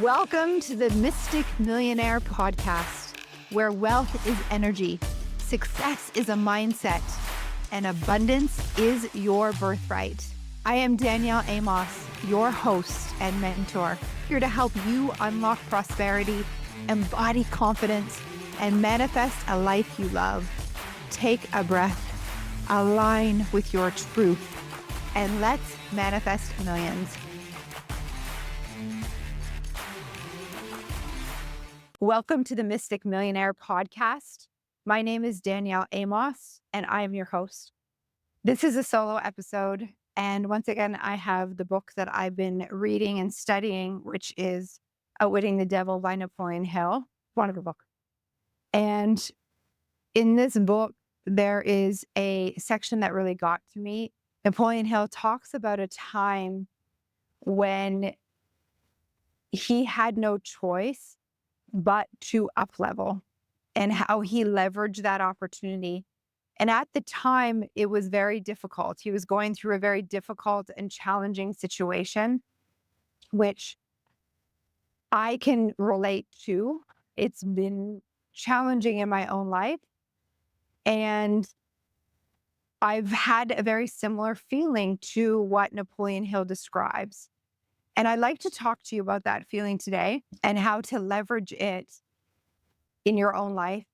Welcome to the Mystic Millionaire podcast, where wealth is energy, success is a mindset, and abundance is your birthright. I am Danielle Amos, your host and mentor, here to help you unlock prosperity, embody confidence, and manifest a life you love. Take a breath, align with your truth, and let's manifest millions. Welcome to the Mystic Millionaire podcast. My name is Danielle Amos, and I am your host. This is a solo episode, and once again, I have the book that I've been reading and studying, which is Outwitting the Devil by Napoleon Hill. Wonderful book. And in this book, there is a section that really got to me. Napoleon Hill talks about a time when he had no choice but to up-level and how he leveraged that opportunity. And at the time, it was very difficult. He was going through a very difficult and challenging situation, which I can relate to. It's been challenging in my own life. And I've had a very similar feeling to what Napoleon Hill describes. And I'd like to talk to you about that feeling today and how to leverage it in your own life.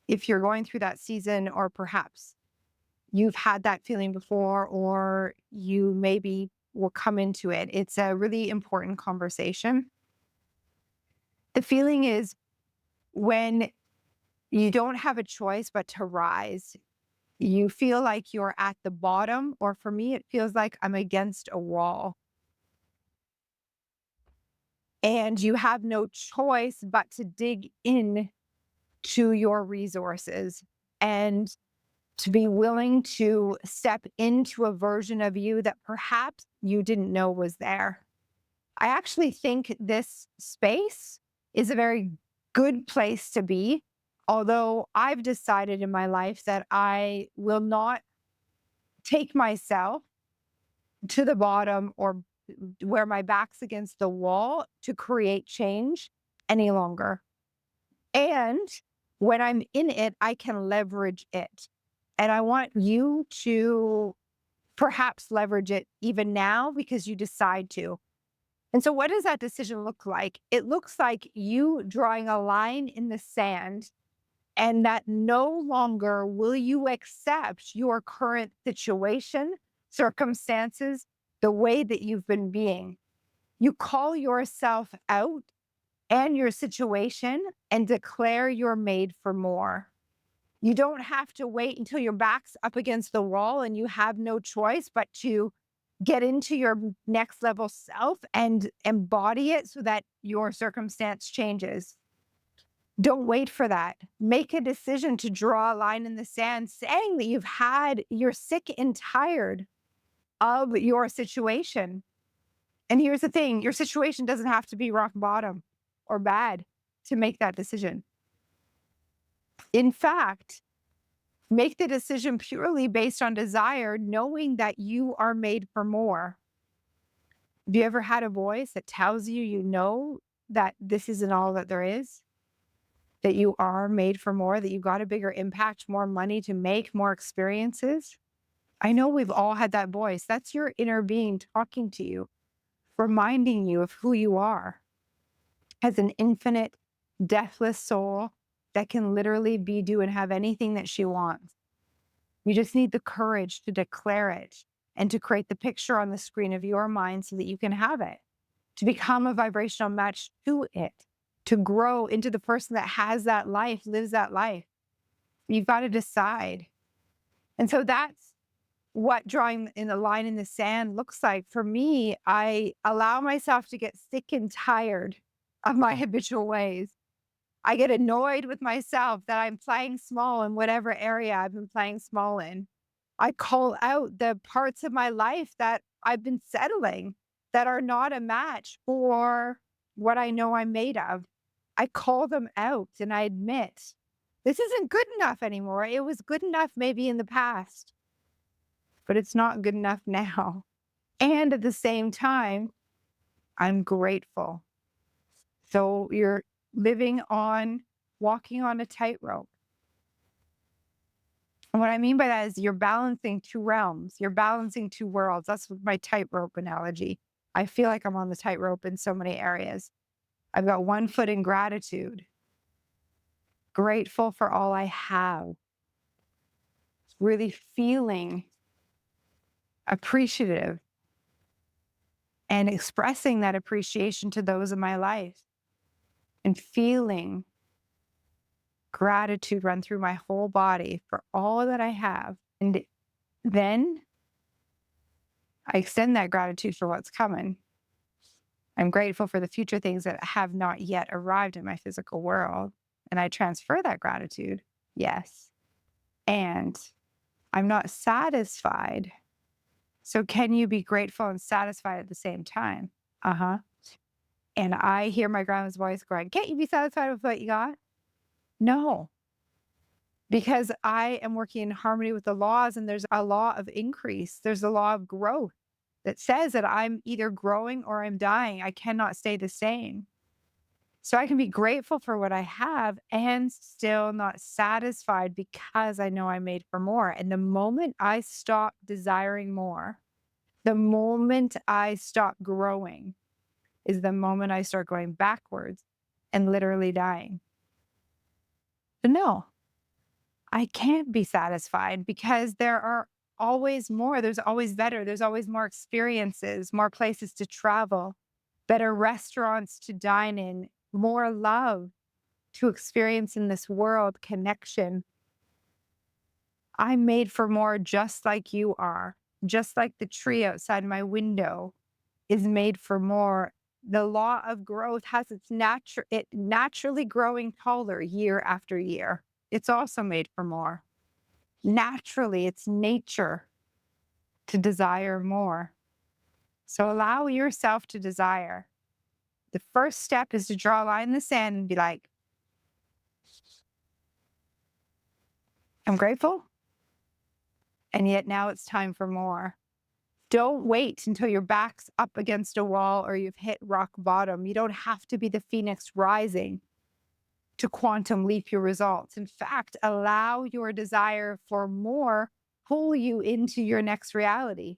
If you're going through that season, or perhaps you've had that feeling before, or you maybe will come into it, it's a really important conversation. The feeling is when you don't have a choice but to rise. You feel like you're at the bottom, or for me, it feels like I'm against a wall. And you have no choice but to dig in to your resources and to be willing to step into a version of you that perhaps you didn't know was there. I actually think this space is a very good place to be, although I've decided in my life that I will not take myself to the bottom or where my back's against the wall to create change any longer. And when I'm in it, I can leverage it. And I want you to perhaps leverage it even now because you decide to. And so what does that decision look like? It looks like you drawing a line in the sand, and that no longer will you accept your current situation, circumstances, the way that you've been being. You call yourself out and your situation and declare you're made for more. You don't have to wait until your back's up against the wall and you have no choice but to get into your next level self and embody it so that your circumstance changes. Don't wait for that. Make a decision to draw a line in the sand saying that you're sick and tired of your situation. And here's the thing, your situation doesn't have to be rock bottom or bad to make that decision. In fact, make the decision purely based on desire, knowing that you are made for more. Have you ever had a voice that tells you, you know, that this isn't all that there is? That you are made for more, that you've got a bigger impact, more money to make, more experiences? I know we've all had that voice. That's your inner being talking to you, reminding you of who you are as an infinite, deathless soul that can literally be, do, and have anything that she wants. You just need the courage to declare it and to create the picture on the screen of your mind so that you can have it, to become a vibrational match to it, to grow into the person that has that life, lives that life. You've got to decide. And so that's what drawing in a line in the sand looks like. For me, I allow myself to get sick and tired of my habitual ways. I get annoyed with myself that I'm playing small in whatever area I've been playing small in. I call out the parts of my life that I've been settling that are not a match for what I know I'm made of. I call them out and I admit, this isn't good enough anymore. It was good enough maybe in the past, but it's not good enough now. And at the same time, I'm grateful So you're walking on a tightrope. And what I mean by that is you're balancing two realms, you're balancing two worlds. That's my tightrope analogy. I feel like I'm on the tightrope in so many areas. I've got one foot in gratitude, grateful for all I have, really feeling appreciative and expressing that appreciation to those in my life and feeling gratitude run through my whole body for all that I have. And then I extend that gratitude for what's coming. I'm grateful for the future things that have not yet arrived in my physical world. And I transfer that gratitude. Yes. And I'm not satisfied. So can you be grateful and satisfied at the same time? Uh-huh. And I hear my grandma's voice going, can't you be satisfied with what you got? No, because I am working in harmony with the laws, and there's a law of increase. There's a law of growth that says that I'm either growing or I'm dying. I cannot stay the same. So I can be grateful for what I have and still not satisfied because I know I'm made for more. And the moment I stop desiring more, the moment I stop growing is the moment I start going backwards and literally dying. But no, I can't be satisfied because there are always more. There's always better. There's always more experiences, more places to travel, better restaurants to dine in, more love to experience in this world, connection. I'm made for more just like you are, just like the tree outside my window is made for more. The law of growth has it naturally growing taller year after year. It's also made for more. Naturally, it's nature to desire more. So allow yourself to desire. The first step is to draw a line in the sand and be like, I'm grateful. And yet now it's time for more. Don't wait until your back's up against a wall or you've hit rock bottom. You don't have to be the phoenix rising to quantum leap your results. In fact, allow your desire for more pull you into your next reality.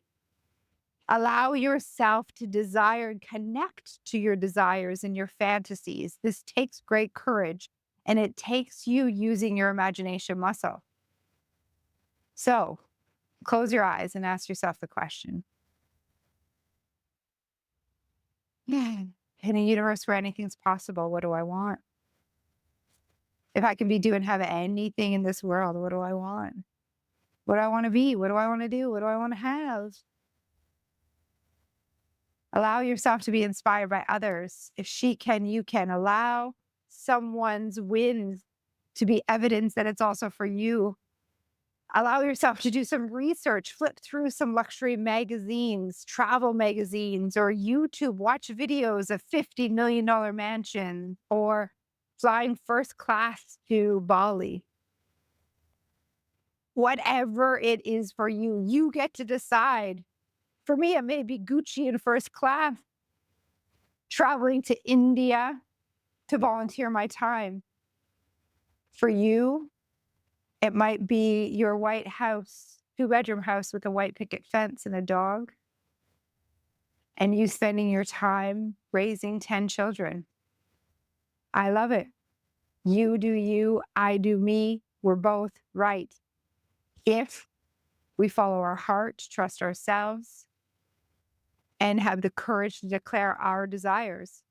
Allow yourself to desire and connect to your desires and your fantasies. This takes great courage, and it takes you using your imagination muscle. So close your eyes and ask yourself the question. In a universe where anything's possible, what do I want? If I can be, do, and have anything in this world, what do I want? What do I want to be? What do I want to do? What do I want to have? Allow yourself to be inspired by others. If she can, you can. Allow someone's wins to be evidence that it's also for you. Allow yourself to do some research, flip through some luxury magazines, travel magazines, or YouTube, watch videos of $50 million mansion or flying first class to Bali. Whatever it is for you, you get to decide. For me, it may be Gucci in first class, traveling to India to volunteer my time. For you, it might be your white house, 2-bedroom house with a white picket fence and a dog, and you spending your time raising 10 children. I love it. You do you, I do me. We're both right. If we follow our heart, trust ourselves, and have the courage to declare our desires.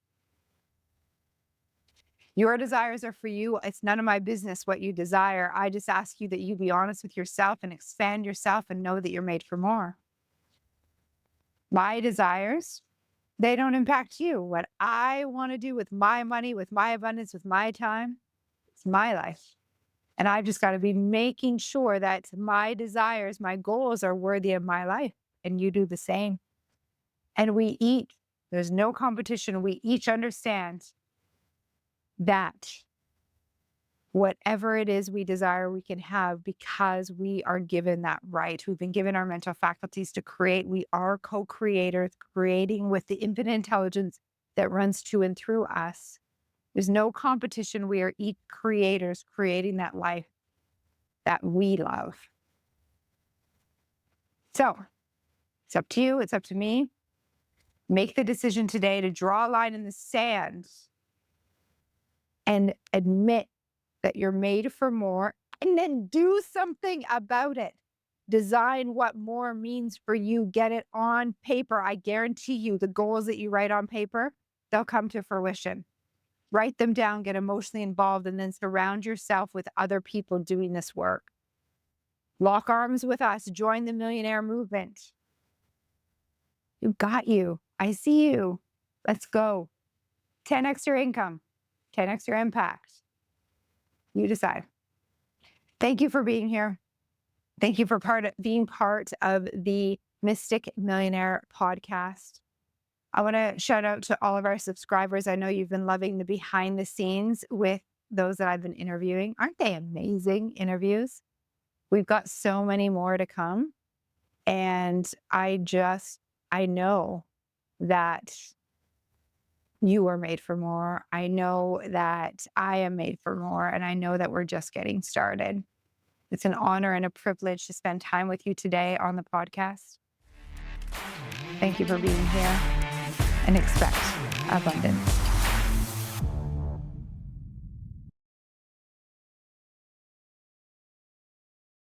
Your desires are for you. It's none of my business what you desire. I just ask you that you be honest with yourself and expand yourself and know that you're made for more. My desires, they don't impact you. What I want to do with my money, with my abundance, with my time, it's my life. And I've just got to be making sure that my desires, my goals are worthy of my life. And you do the same. And we each, there's no competition. We each understand that whatever it is we desire, we can have because we are given that right. We've been given our mental faculties to create. We are co-creators, creating with the infinite intelligence that runs to and through us. There's no competition. We are each creators creating that life that we love. So it's up to you. It's up to me. Make the decision today to draw a line in the sand and admit that you're made for more, and then do something about it. Design what more means for you. Get it on paper. I guarantee you the goals that you write on paper, they'll come to fruition. Write them down, get emotionally involved, and then surround yourself with other people doing this work. Lock arms with us. Join the Millionaire movement. You got you. I see you. Let's go. 10x your income, 10x your impact. You decide. Thank you for being here. Thank you for being part of the Mystic Millionaire podcast. I want to shout out to all of our subscribers. I know you've been loving the behind the scenes with those that I've been interviewing. Aren't they amazing interviews? We've got so many more to come. And I know that you are made for more. I know that I am made for more. And I know that we're just getting started. It's an honor and a privilege to spend time with you today on the podcast. Thank you for being here, and expect abundance.